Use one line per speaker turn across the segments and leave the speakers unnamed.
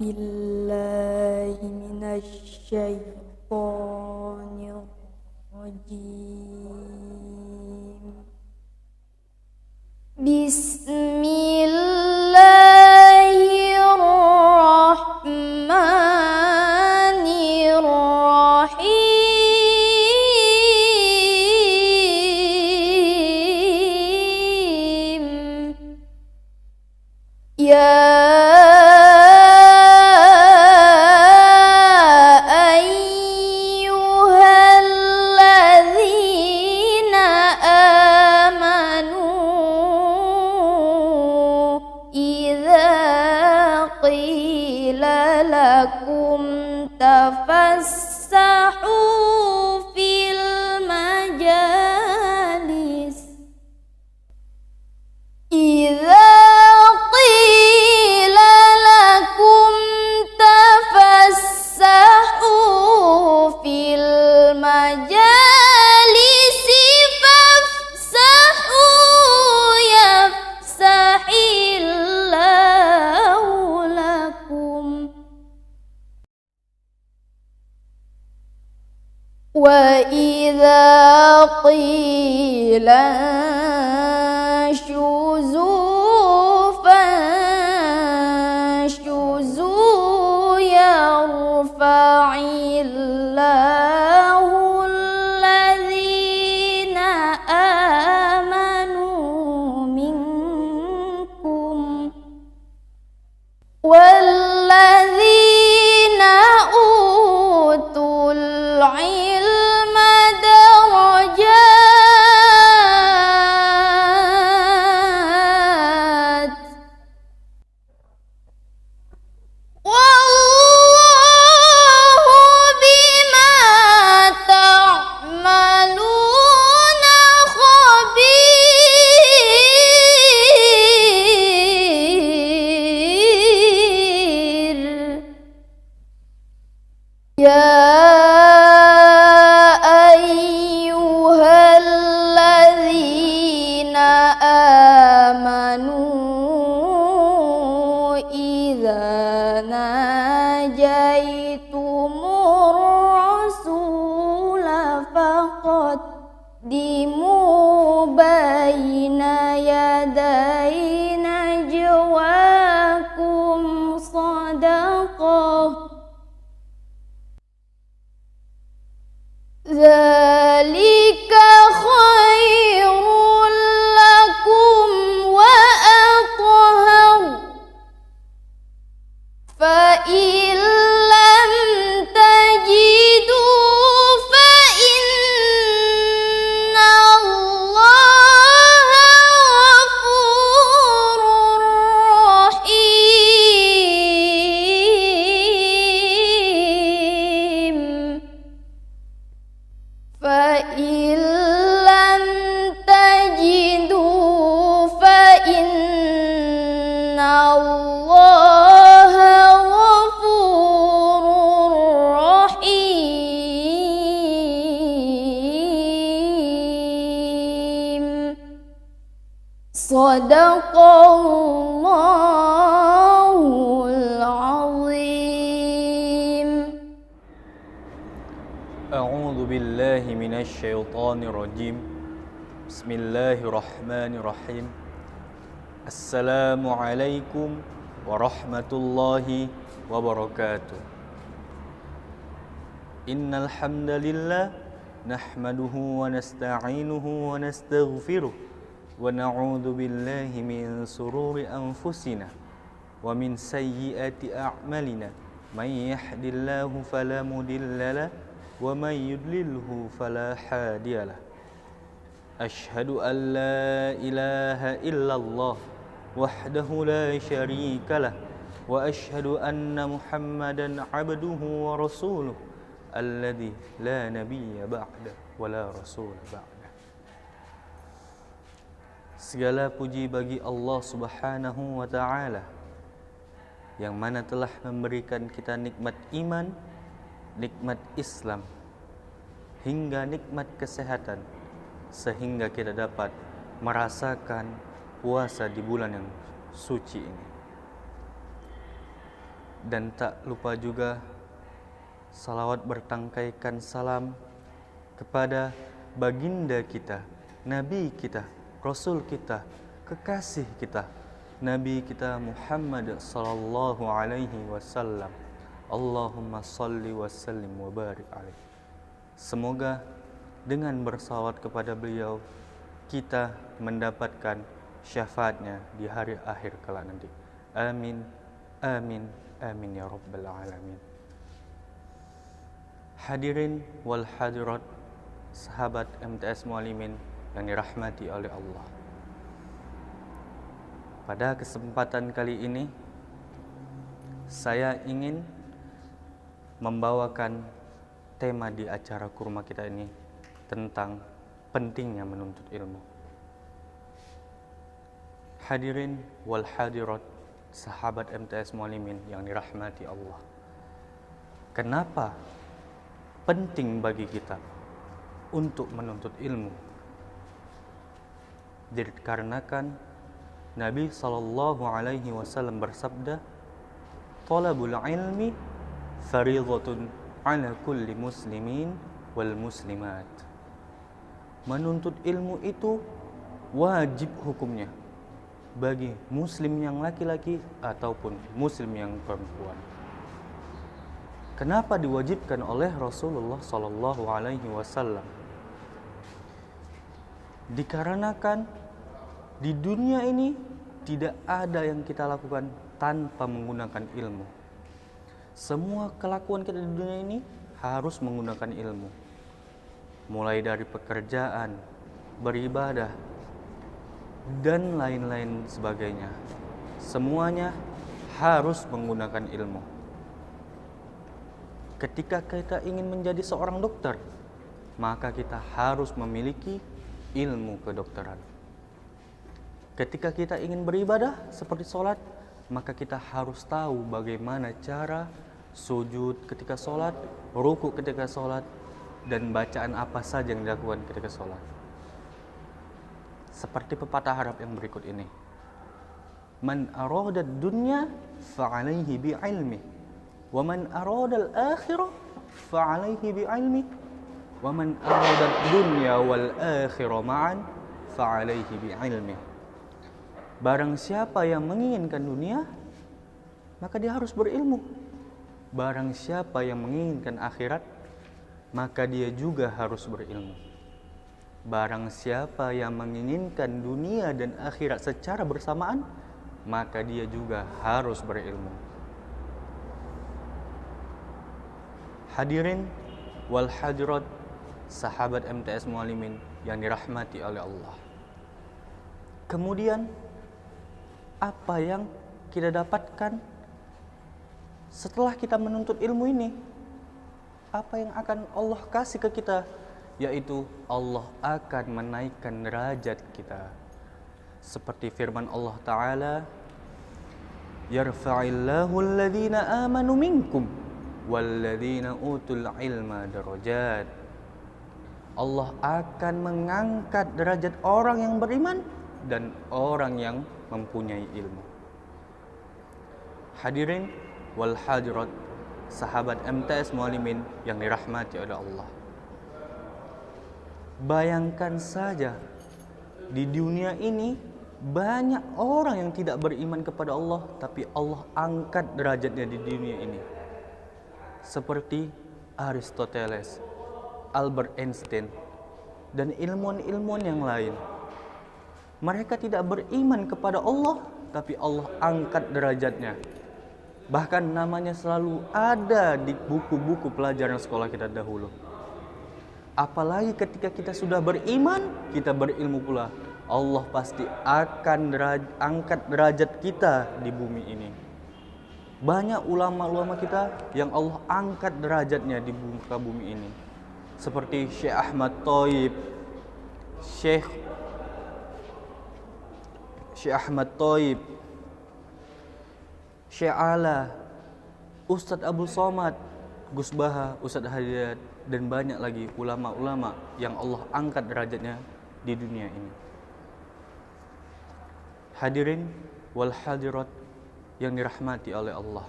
بالله من الشيطان الرجيم. بسم الله الرحمن الرحيم. يا قيل لكم تفسحوا في المجالس إذا قيل لكم تفسحوا في المجالس فافسحوا يفسح الله لكم وإذا قيل انشزوا فانشزوا يرفع الله الذين آمنوا منكم والذين أوتوا العلم درجات والله بما تعملون خبير. يا أيها الذين آمنوا إذا ناجيتم الرسول فقدموا بين يدي نجواكم صدقة ذلك خير لكم وأطهر فإن لم تجدوا فإن الله غفور رحيم. فإن لم تجدوا فإن الله غفور رحيم. صدق الله العظيم.
أعوذ بالله من الشيطان الرجيم. بسم الله الرحمن الرحيم. السلام عليكم ورحمة الله وبركاته. إن الحمد لله نحمده ونستعينه ونستغفره ونعوذ بالله من شرور أنفسنا ومن سيئات أعمالنا من يهد الله فلا مضل له ومن يضلله فلا هادي له. أشهد أن لا إله إلا الله وحده لا شريك له وأشهد أن محمدا عبده ورسوله الذي لا نبي بعده ولا رسول بعده. Segala puji bagi Allah Subhanahu wa Ta'ala yang mana telah memberikan kita nikmat iman, nikmat Islam, hingga nikmat kesehatan, sehingga kita dapat merasakan puasa di bulan yang suci ini. Dan tak lupa juga salawat bertangkaikan salam kepada baginda kita, Nabi kita, Rasul kita, kekasih kita, Nabi kita Muhammad sallallahu alaihi wasallam. Allahumma salli wa sallim wa barik alaihi. Semoga dengan bersalawat kepada beliau kita mendapatkan syafaatnya di hari akhir kelak nanti. Amin, amin, amin ya rabbal alamin. Hadirin wal hadirat, sahabat MTS Muallimin yang dirahmati oleh Allah. Pada kesempatan kali ini saya ingin membawakan tema di acara kurma kita ini tentang pentingnya menuntut ilmu. Hadirin wal hadirat, sahabat MTS Muallimin yang dirahmati Allah. Kenapa penting bagi kita untuk menuntut ilmu? Dikarenakan Nabi sallallahu alaihi wasallam bersabda, "Talabul ilmi fariidhatun 'ala kulli muslimin wal muslimat." Menuntut ilmu itu wajib hukumnya bagi muslim yang laki-laki ataupun muslim yang perempuan. Kenapa diwajibkan oleh Rasulullah sallallahu alaihi wasallam? Dikarenakan di dunia ini tidak ada yang kita lakukan tanpa menggunakan ilmu. Semua kelakuan kita di dunia ini harus menggunakan ilmu. Mulai dari pekerjaan, beribadah, dan lain-lain sebagainya. Semuanya harus menggunakan ilmu. Ketika kita ingin menjadi seorang dokter, maka kita harus memiliki ilmu kedokteran. Ketika kita ingin beribadah seperti sholat, maka kita harus tahu bagaimana cara sujud ketika sholat, ruku ketika sholat, dan bacaan apa saja yang dilakukan ketika sholat. Seperti pepatah Arab yang berikut ini. Man arada dunya fa'alaihi bi'ilmi, wa man arada al-akhirah fa'alaihi bi'ilmi, wa man arada dunya wal akhirah ma'an fa'alaihi bi'ilmi. Barang siapa yang menginginkan dunia, maka dia harus berilmu. Barang siapa yang menginginkan akhirat, maka dia juga harus berilmu. Barang siapa yang menginginkan dunia dan akhirat secara bersamaan, maka dia juga harus berilmu. Hadirin wal hadirat, sahabat MTS Muallimin yang dirahmati oleh Allah. Kemudian apa yang kita dapatkan setelah kita menuntut ilmu ini? Apa yang akan Allah kasih ke kita? Yaitu Allah akan menaikkan derajat kita. Seperti firman Allah Ta'ala, "Yarfa'illahu alladhina amanu minkum walladhina utul ilma darajat." Allah akan mengangkat derajat orang yang beriman dan orang yang mempunyai ilmu. Hadirin wal hadirat, sahabat MTS Muallimin yang dirahmati oleh Allah. Bayangkan saja, di dunia ini banyak orang yang tidak beriman kepada Allah, tapi Allah angkat derajatnya di dunia ini. Seperti Aristoteles, Albert Einstein, dan ilmuwan-ilmuwan yang lain. Mereka tidak beriman kepada Allah, tapi Allah angkat derajatnya. Bahkan namanya selalu ada di buku-buku pelajaran sekolah kita dahulu. Apalagi ketika kita sudah beriman, kita berilmu pula, Allah pasti akan angkat derajat kita di bumi ini. Banyak ulama-ulama kita yang Allah angkat derajatnya di muka bumi ini. Seperti Syekh Ahmad Thayyib, Syekh Ahmad Thayyib, Syekh Ala, Ustadz Abdul Somad, Gus Baha, Ustadz Hidayat, dan banyak lagi ulama-ulama yang Allah angkat derajatnya di dunia ini. Hadirin wal hadirat yang dirahmati oleh Allah.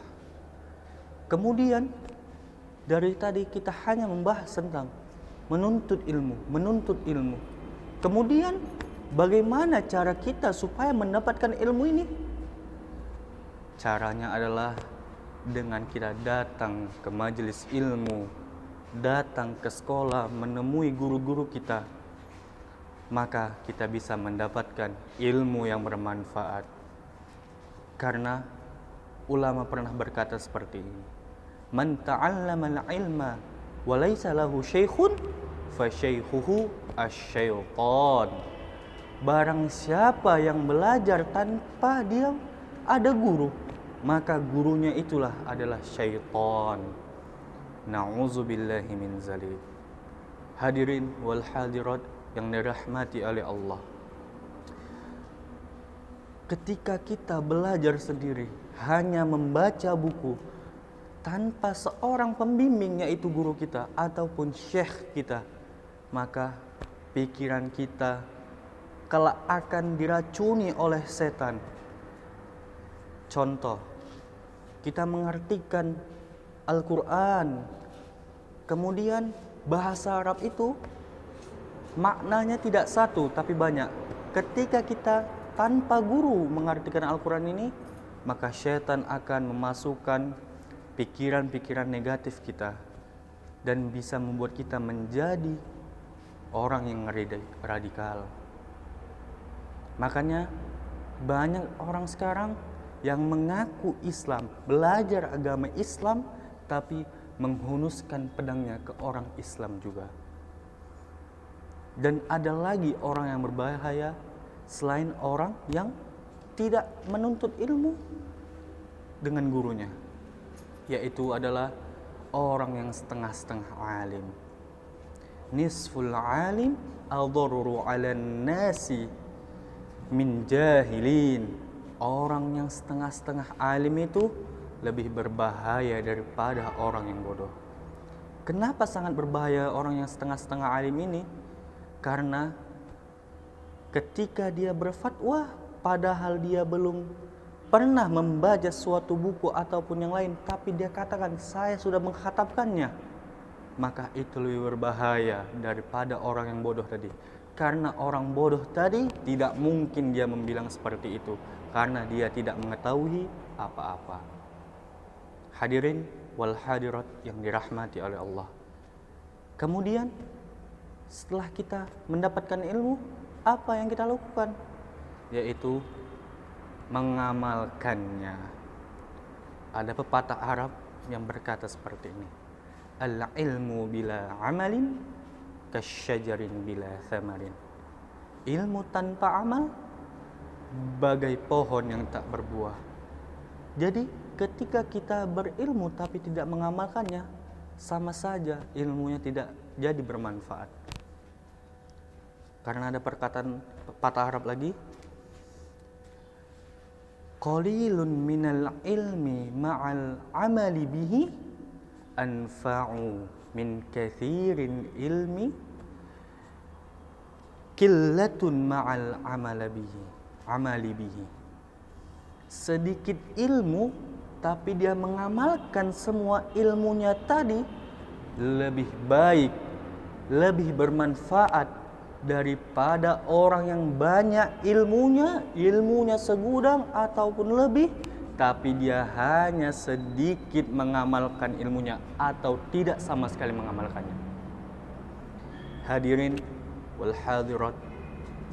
Kemudian dari tadi kita hanya membahas tentang menuntut ilmu. Kemudian bagaimana cara kita supaya mendapatkan ilmu ini? Caranya adalah dengan kita datang ke majelis ilmu, datang ke sekolah, menemui guru-guru kita, maka kita bisa mendapatkan ilmu yang bermanfaat. Karena ulama pernah berkata seperti ini, man ta'allama al-ilma wa laysa lahu syaikhun fa syaikhuhu asy-syaitan. Barang siapa yang belajar tanpa dia ada guru, maka gurunya itulah adalah syaitan. Na'udzubillahi min zalik. Hadirin wal hadirat yang dirahmati oleh Allah. Ketika kita belajar sendiri, hanya membaca buku tanpa seorang pembimbing, yaitu guru kita ataupun syekh kita, maka pikiran kita kelak akan diracuni oleh setan. Contoh, kita mengartikan Al-Quran, kemudian bahasa Arab itu maknanya tidak satu tapi banyak. Ketika kita tanpa guru mengartikan Al-Quran ini, maka setan akan memasukkan pikiran-pikiran negatif kita dan bisa membuat kita menjadi orang yang radikal. Makanya banyak orang sekarang yang mengaku Islam, belajar agama Islam, tapi menghunuskan pedangnya ke orang Islam juga. Dan ada lagi orang yang berbahaya selain orang yang tidak menuntut ilmu dengan gurunya, yaitu adalah orang yang setengah-setengah alim. Nisful alim adharru 'alan nasi min jahilin. Orang yang setengah-setengah alim itu lebih berbahaya daripada orang yang bodoh. Kenapa sangat berbahaya orang yang setengah-setengah alim ini? Karena ketika dia berfatwa, padahal dia belum pernah membaca suatu buku ataupun yang lain, tapi dia katakan saya sudah mengkhatamkannya, maka itu lebih berbahaya daripada orang yang bodoh tadi. Karena orang bodoh tadi tidak mungkin dia membilang seperti itu, karena dia tidak mengetahui apa-apa. Hadirin wal hadirat yang dirahmati oleh Allah. Kemudian setelah kita mendapatkan ilmu, apa yang kita lakukan? Yaitu mengamalkannya. Ada pepatah Arab yang berkata seperti ini, al-ilmu bila amalin kasyajarin bila thamarin. Ilmu tanpa amal bagai pohon yang tak berbuah. Jadi ketika kita berilmu tapi tidak mengamalkannya, sama saja ilmunya tidak jadi bermanfaat. Karena ada perkataan pepatah Arab lagi, qalilun minal ilmi ma'al amali bihi anfa'u min kathirin ilmi qillatun ma'al amali bihi. Sedikit ilmu tapi dia mengamalkan semua ilmunya tadi lebih baik, lebih bermanfaat daripada orang yang banyak ilmunya segudang ataupun lebih, tapi dia hanya sedikit mengamalkan ilmunya atau tidak sama sekali mengamalkannya. Hadirin wal hadirat,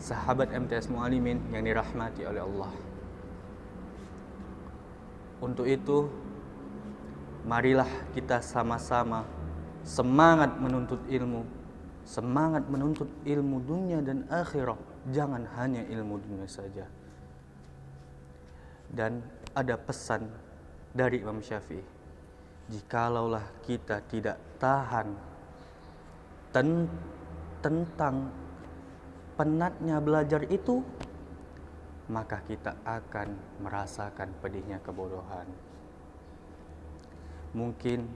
sahabat MTS Mualimin yang dirahmati oleh Allah. Untuk itu, marilah kita sama-sama semangat menuntut ilmu. Semangat menuntut ilmu dunia dan akhirat, jangan hanya ilmu dunia saja. Dan ada pesan dari Imam Syafi'i, jikalaulah kita tidak tahan tentang penatnya belajar itu, maka kita akan merasakan pedihnya kebodohan. Mungkin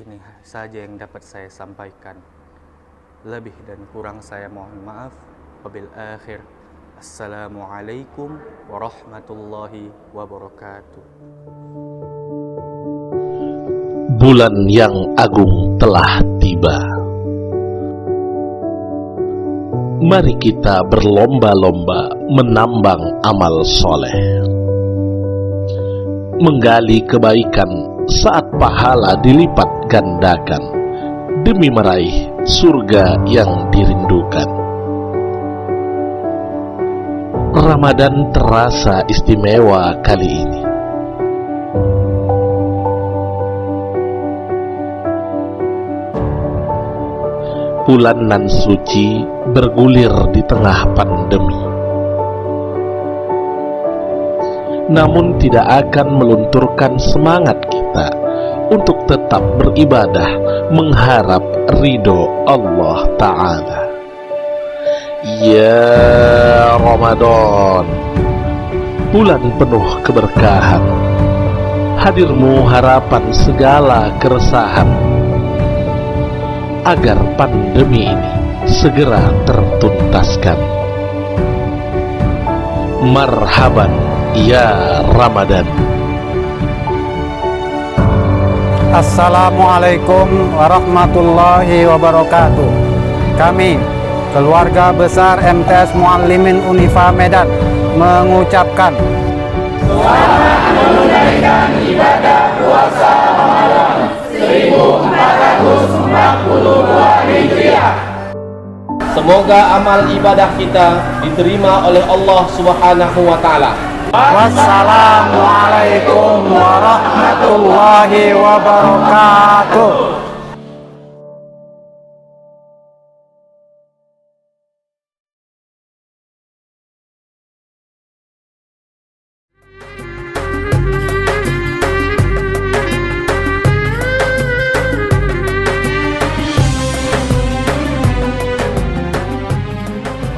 ini saja yang dapat saya sampaikan. Lebih dan kurang saya mohon maaf. Wabil akhir, assalamualaikum warahmatullahi wabarakatuh.
bulan yang agung telah tiba. Mari kita berlomba-lomba menambang amal soleh, menggali kebaikan saat pahala dilipat gandakan, demi meraih surga yang dirindukan. Ramadan terasa istimewa kali ini. Bulan nan suci bergulir di tengah pandemi, namun tidak akan melunturkan semangat kita untuk tetap beribadah mengharap ridho Allah Ta'ala. Ya Ramadan, bulan penuh keberkahan, hadirmu harapan segala keresahan, agar pandemi ini segera tertuntaskan. Marhaban ya Ramadan.
Assalamualaikum warahmatullahi wabarakatuh. Kami, keluarga besar MTS Muallimin Unifa Medan, mengucapkan
selamat menunaikan ibadah puasa Ramadan 1442 Hijriah. Semoga amal ibadah kita diterima oleh Allah Subhanahu wa Ta'ala.
wassalamualaikum warahmatullahi wabarakatuh.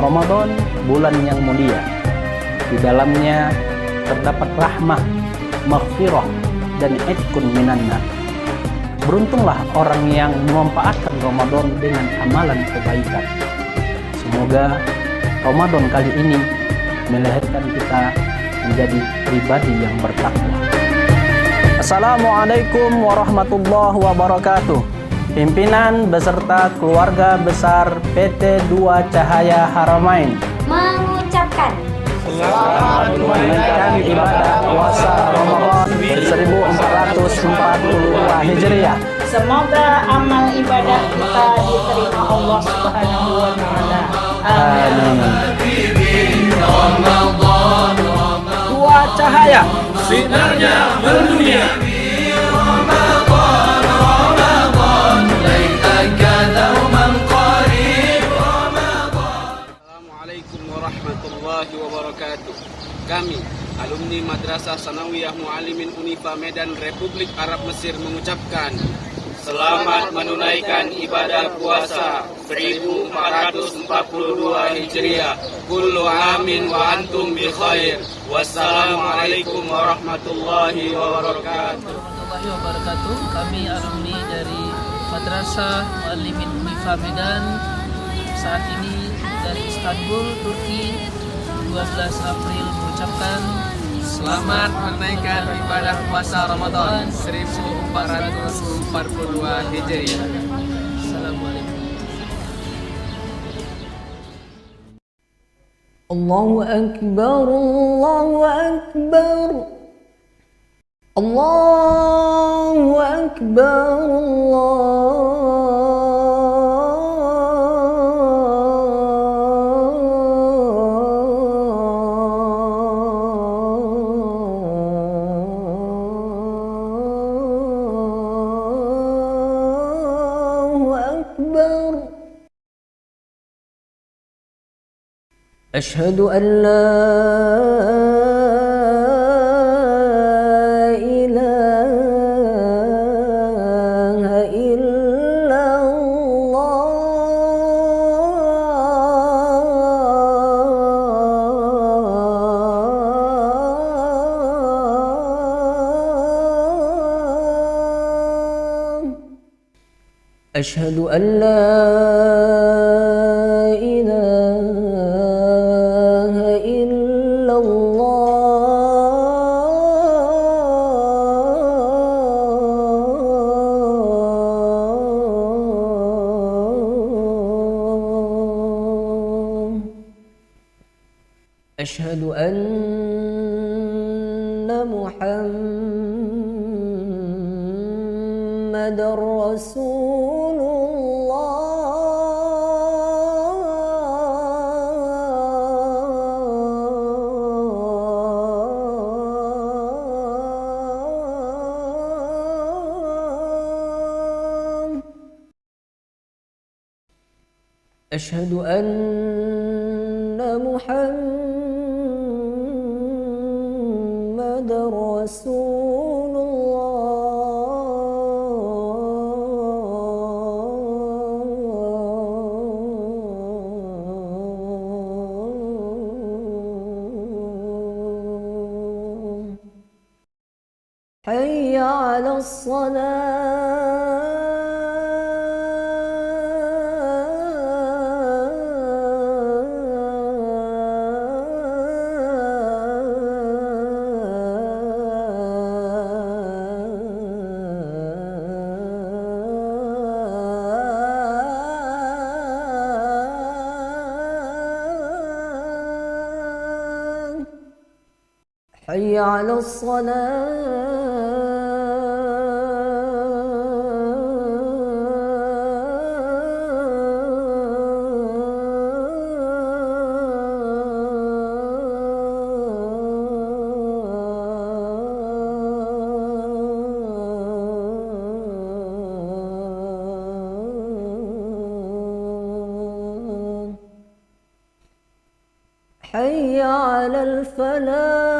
Ramadan bulan yang mulia. Di dalamnya terdapat rahmah, maghfirah, dan itkun minannar. Beruntunglah orang yang memanfaatkan Ramadan dengan amalan kebaikan. Semoga Ramadan kali ini melahirkan kita menjadi pribadi yang bertakwa. Assalamualaikum warahmatullahi wabarakatuh. Pimpinan beserta keluarga besar PT Dua Cahaya Haramain
mengucapkan
selamat menunaikan ibadah puasa Ramadan 1442 Hijriah.
semoga amal ibadah kita diterima Allah Subhanahu wa Ta'ala.
Amin. Dua Cahaya,
Sinarnya mendunia.
Assalamualaikum warahmatullahi wabarakatuh. Kami, alumni Madrasah Sanawiyah Muallimin Unifa Medan Republik Arab Mesir mengucapkan selamat menunaikan ibadah puasa 1442 Hijriah. Kullu amin wa antum bi khair. Wassalamualaikum warahmatullahi wabarakatuh.
Kami alumni dari Madrasah Muallimin Unifa Medan saat ini dari Istanbul, Turki, 12 April mengucapkan
Selamat menunaikan ibadah puasa Ramadan 1442 Hijriah.
Assalamualaikum.
Allahu Akbar, Allahu Akbar, Allahu Akbar, Allahu Akbar. أشهد أن لا إله إلا الله. أشهد أن لا إله إلا الله. أشهد أن محمدا رسول الله. أشهد أن محمدا رسول الله. حي على الصلاة. حي على الصلاة. حي على الفلاح.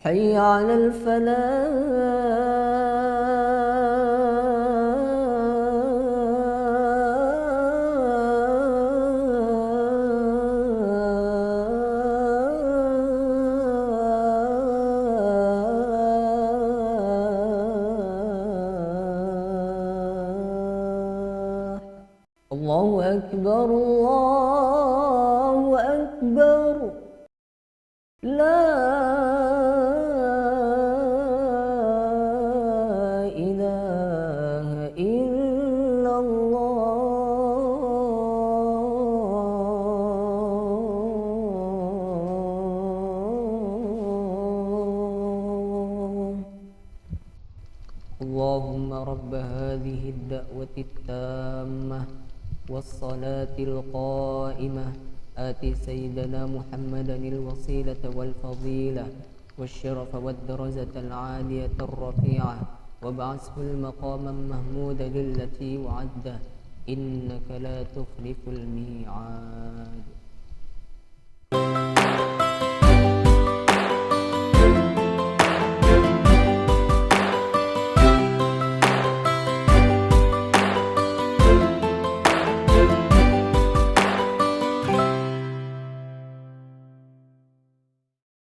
حي على الفلاح. الله أكبر الله أكبر. لا إله إلا الله. اللهم رب هذه الدعوة التامة والصلاة القائمة آت سيدنا محمدا الوسيلة والفضيلة والشرف والدرجة العالية الرفيعة وابعثه المقام المحمود التي وعده إنك لا تخلف الميعاد.